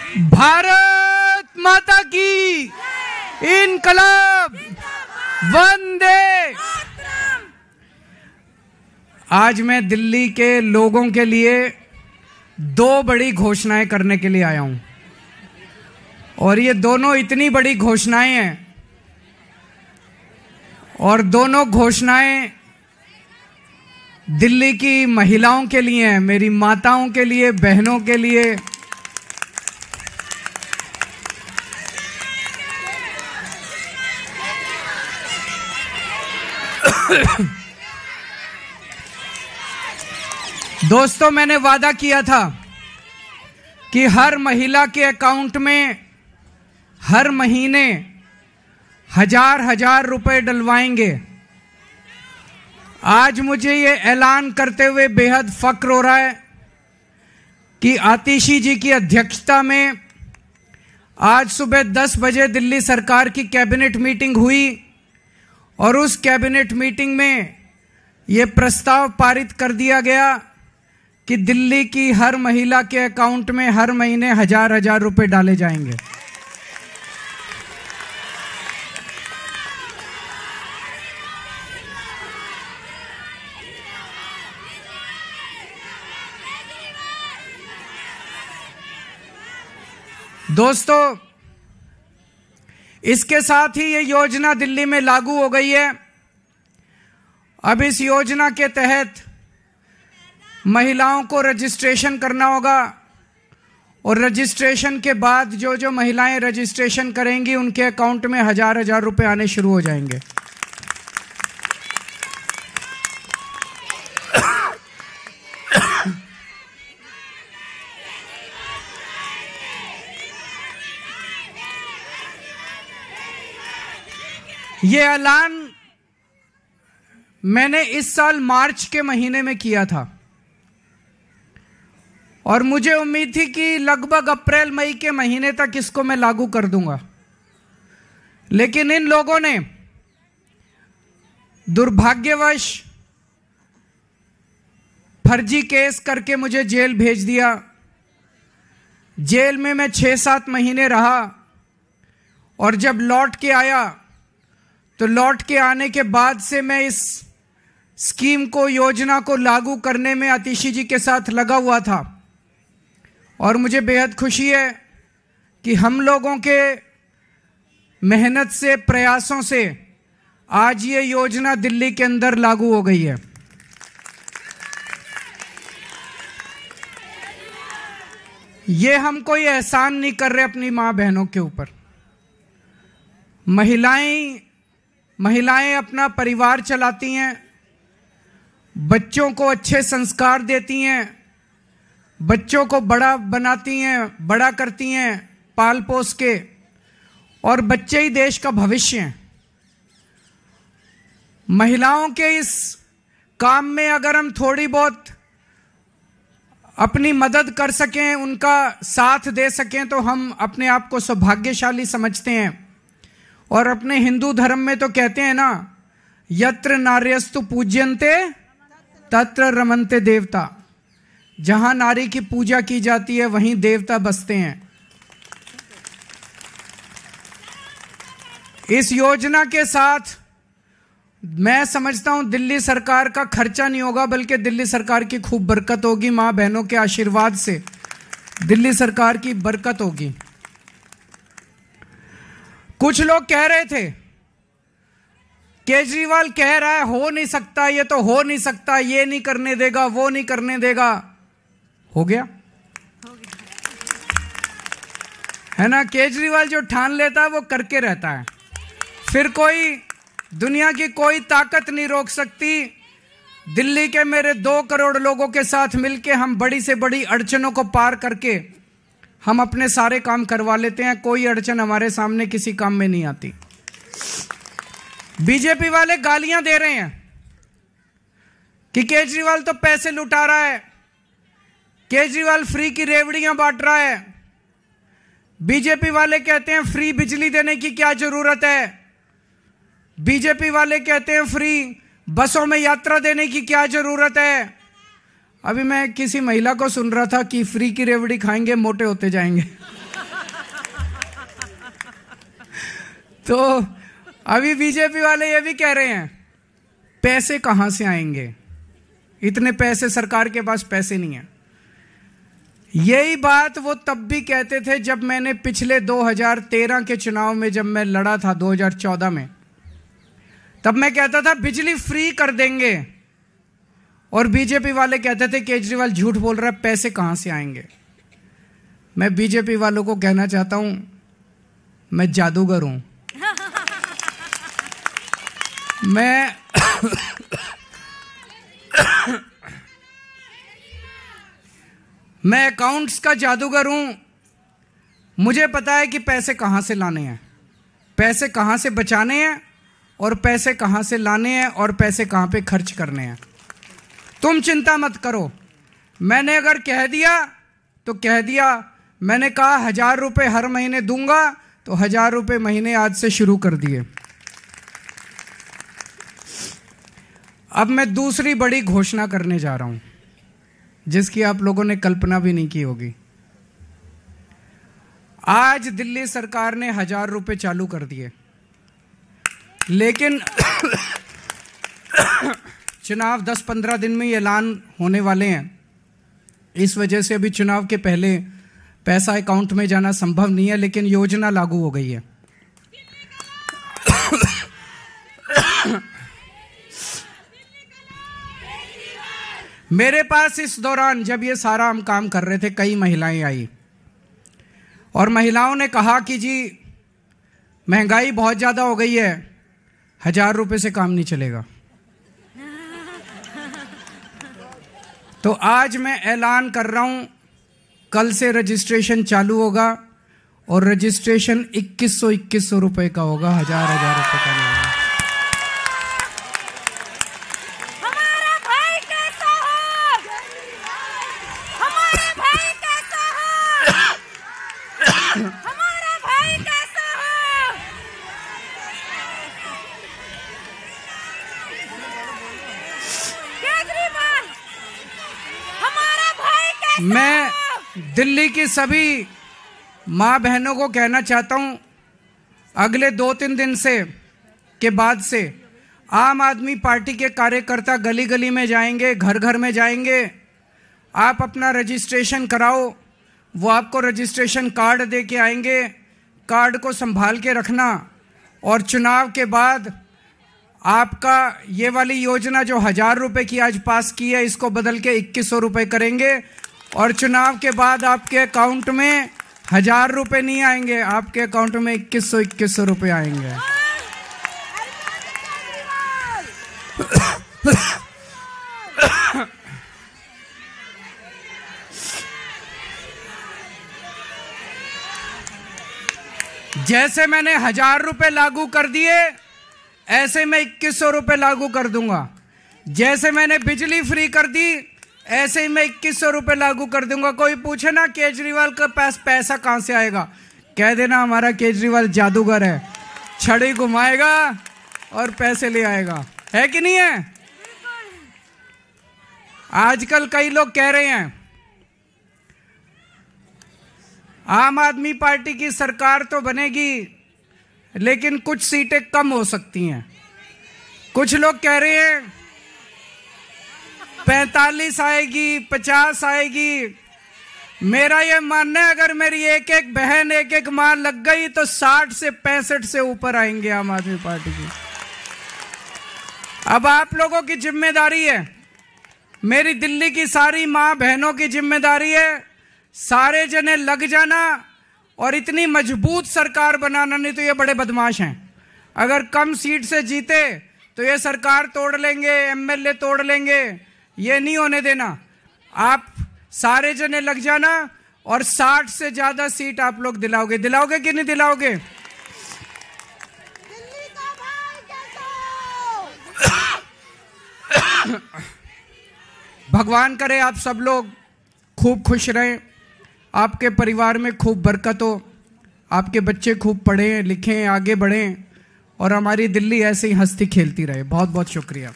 भारत माता की इनकलाब वंदे। आज मैं दिल्ली के लोगों के लिए दो बड़ी घोषणाएं करने के लिए आया हूं, और ये दोनों इतनी बड़ी घोषणाएं हैं, और दोनों घोषणाएं दिल्ली की महिलाओं के लिए हैं, मेरी माताओं के लिए, बहनों के लिए। दोस्तों, मैंने वादा किया था कि हर महिला के अकाउंट में हर महीने हजार रुपए डलवाएंगे। आज मुझे ये ऐलान करते हुए बेहद फक्र हो रहा है कि आतिशी जी की अध्यक्षता में आज सुबह 10 बजे दिल्ली सरकार की कैबिनेट मीटिंग हुई, और उस कैबिनेट मीटिंग में ये प्रस्ताव पारित कर दिया गया कि दिल्ली की हर महिला के अकाउंट में हर महीने हजार रुपए डाले जाएंगे। दोस्तों, इसके साथ ही ये योजना दिल्ली में लागू हो गई है। अब इस योजना के तहत महिलाओं को रजिस्ट्रेशन करना होगा, और रजिस्ट्रेशन के बाद जो जो महिलाएं रजिस्ट्रेशन करेंगी उनके अकाउंट में हजार रुपए आने शुरू हो जाएंगे। ये ऐलान मैंने इस साल मार्च के महीने में किया था, और मुझे उम्मीद थी कि लगभग अप्रैल मई के महीने तक इसको मैं लागू कर दूंगा। लेकिन इन लोगों ने दुर्भाग्यवश फर्जी केस करके मुझे जेल भेज दिया। जेल में मैं 6-7 महीने रहा, और जब लौट के आया तो लौट के आने के बाद से मैं इस स्कीम को, योजना को लागू करने में आतिशी जी के साथ लगा हुआ था। और मुझे बेहद खुशी है कि हम लोगों के मेहनत से, प्रयासों से आज ये योजना दिल्ली के अंदर लागू हो गई है। ये हम कोई एहसान नहीं कर रहे अपनी माँ बहनों के ऊपर। महिलाएं अपना परिवार चलाती हैं, बच्चों को अच्छे संस्कार देती हैं, बच्चों को बड़ा बनाती हैं, बड़ा करती हैं पाल पोस के, और बच्चे ही देश का भविष्य हैं। महिलाओं के इस काम में अगर हम थोड़ी बहुत अपनी मदद कर सकें, उनका साथ दे सकें, तो हम अपने आप को सौभाग्यशाली समझते हैं। और अपने हिंदू धर्म में तो कहते हैं ना, यत्र नार्यस्तु पूज्यन्ते तत्र रमन्ते देवता। जहां नारी की पूजा की जाती है वहीं देवता बसते हैं। इस योजना के साथ मैं समझता हूं दिल्ली सरकार का खर्चा नहीं होगा, बल्कि दिल्ली सरकार की खूब बरकत होगी। मां बहनों के आशीर्वाद से दिल्ली सरकार की बरकत होगी। कुछ लोग कह रहे थे, केजरीवाल कह रहा है हो नहीं सकता, ये तो हो नहीं सकता, ये नहीं करने देगा, वो नहीं करने देगा। हो गया है ना। केजरीवाल जो ठान लेता है वो करके रहता है, फिर कोई दुनिया की कोई ताकत नहीं रोक सकती। दिल्ली के मेरे 2 करोड़ लोगों के साथ मिलके हम बड़ी से बड़ी अड़चनों को पार करके हम अपने सारे काम करवा लेते हैं। कोई अड़चन हमारे सामने किसी काम में नहीं आती। बीजेपी वाले गालियां दे रहे हैं कि केजरीवाल तो पैसे लुटा रहा है, केजरीवाल फ्री की रेवड़ियां बांट रहा है। बीजेपी वाले कहते हैं फ्री बिजली देने की क्या जरूरत है, बीजेपी वाले कहते हैं फ्री बसों में यात्रा देने की क्या जरूरत है। अभी मैं किसी महिला को सुन रहा था कि फ्री की रेवड़ी खाएंगे मोटे होते जाएंगे। तो अभी बीजेपी वाले ये भी कह रहे हैं पैसे कहां से आएंगे, इतने पैसे, सरकार के पास पैसे नहीं है। यही बात वो तब भी कहते थे जब मैंने पिछले 2013 के चुनाव में जब मैं लड़ा था 2014 में, तब मैं कहता था बिजली फ्री कर देंगे, और बीजेपी वाले कहते थे केजरीवाल झूठ बोल रहा है, पैसे कहां से आएंगे। मैं बीजेपी वालों को कहना चाहता हूं, मैं जादूगर हूं। मैं अकाउंट्स का जादूगर हूं। मुझे पता है कि पैसे कहां से लाने हैं, पैसे कहां से बचाने हैं, और पैसे कहां से लाने हैं, और पैसे कहां पे खर्च करने हैं। तुम चिंता मत करो। मैंने अगर कह दिया तो कह दिया। मैंने कहा 1000 रुपये हर महीने दूंगा, तो 1000 रुपये महीने आज से शुरू कर दिए। अब मैं दूसरी बड़ी घोषणा करने जा रहा हूं, जिसकी आप लोगों ने कल्पना भी नहीं की होगी। आज दिल्ली सरकार ने 1000 रुपये चालू कर दिए, लेकिन चुनाव 10-15 दिन में ऐलान होने वाले हैं। इस वजह से अभी चुनाव के पहले पैसा अकाउंट में जाना संभव नहीं है, लेकिन योजना लागू हो गई है। मेरे पास इस दौरान जब ये सारा हम काम कर रहे थे, कई महिलाएं आई और महिलाओं ने कहा कि जी महंगाई बहुत ज़्यादा हो गई है, 1000 रुपये से काम नहीं चलेगा। तो आज मैं ऐलान कर रहा हूं, कल से रजिस्ट्रेशन चालू होगा, और रजिस्ट्रेशन 2100 रुपये का होगा, 1000 रुपये का नहीं होगा। हमारा भाई कैसा हो? हमारा भाई कैसा हो? हमारा भाई कैसा हो? केजरीवाल, हमारा भाई कैसा हो? मैं दिल्ली की सभी माँ बहनों को कहना चाहता हूं, अगले 2-3 दिन से के बाद से आम आदमी पार्टी के कार्यकर्ता गली गली में जाएंगे, घर घर में जाएंगे। आप अपना रजिस्ट्रेशन कराओ, वो आपको रजिस्ट्रेशन कार्ड दे के आएंगे। कार्ड को संभाल के रखना, और चुनाव के बाद आपका ये वाली योजना जो 1000 रुपये की आज पास की है, इसको बदल के 2100 रुपये करेंगे, और चुनाव के बाद आपके अकाउंट में 1000 रुपये नहीं आएंगे, आपके अकाउंट में 2100 रुपये आएंगे। जैसे मैंने 1000 रुपये लागू कर दिए, ऐसे मैं 2100 रुपये लागू कर दूंगा। जैसे मैंने बिजली फ्री कर दी, ऐसे ही मैं 2100 रुपये लागू कर दूंगा। कोई पूछे ना केजरीवाल के पास पैसा कहां से आएगा, कह देना हमारा केजरीवाल जादूगर है, छड़ी घुमाएगा और पैसे ले आएगा। है कि नहीं है? आजकल कई लोग कह रहे हैं आम आदमी पार्टी की सरकार तो बनेगी, लेकिन कुछ सीटें कम हो सकती हैं। कुछ लोग कह रहे हैं 45 आएगी, 50 आएगी। मेरा ये मानना है, अगर मेरी एक एक बहन, एक एक मां लग गई तो 60 से 65 से ऊपर आएंगे आम आदमी पार्टी की। अब आप लोगों की जिम्मेदारी है, मेरी दिल्ली की सारी मां बहनों की जिम्मेदारी है, सारे जने लग जाना और इतनी मजबूत सरकार बनाना। नहीं तो ये बड़े बदमाश हैं, अगर कम सीट से जीते तो ये सरकार तोड़ लेंगे, एमएलए तोड़ लेंगे। ये नहीं होने देना। आप सारे जने लग जाना और 60 से ज्यादा सीट आप लोग दिलाओगे। दिलाओगे कि नहीं दिलाओगे? दिल्ली का भाई कैसा हो? भगवान करे आप सब लोग खूब खुश रहें, आपके परिवार में खूब बरकत हो, आपके बच्चे खूब पढ़ें लिखें, आगे बढ़ें, और हमारी दिल्ली ऐसे ही हंसती खेलती रहे। बहुत बहुत शुक्रिया।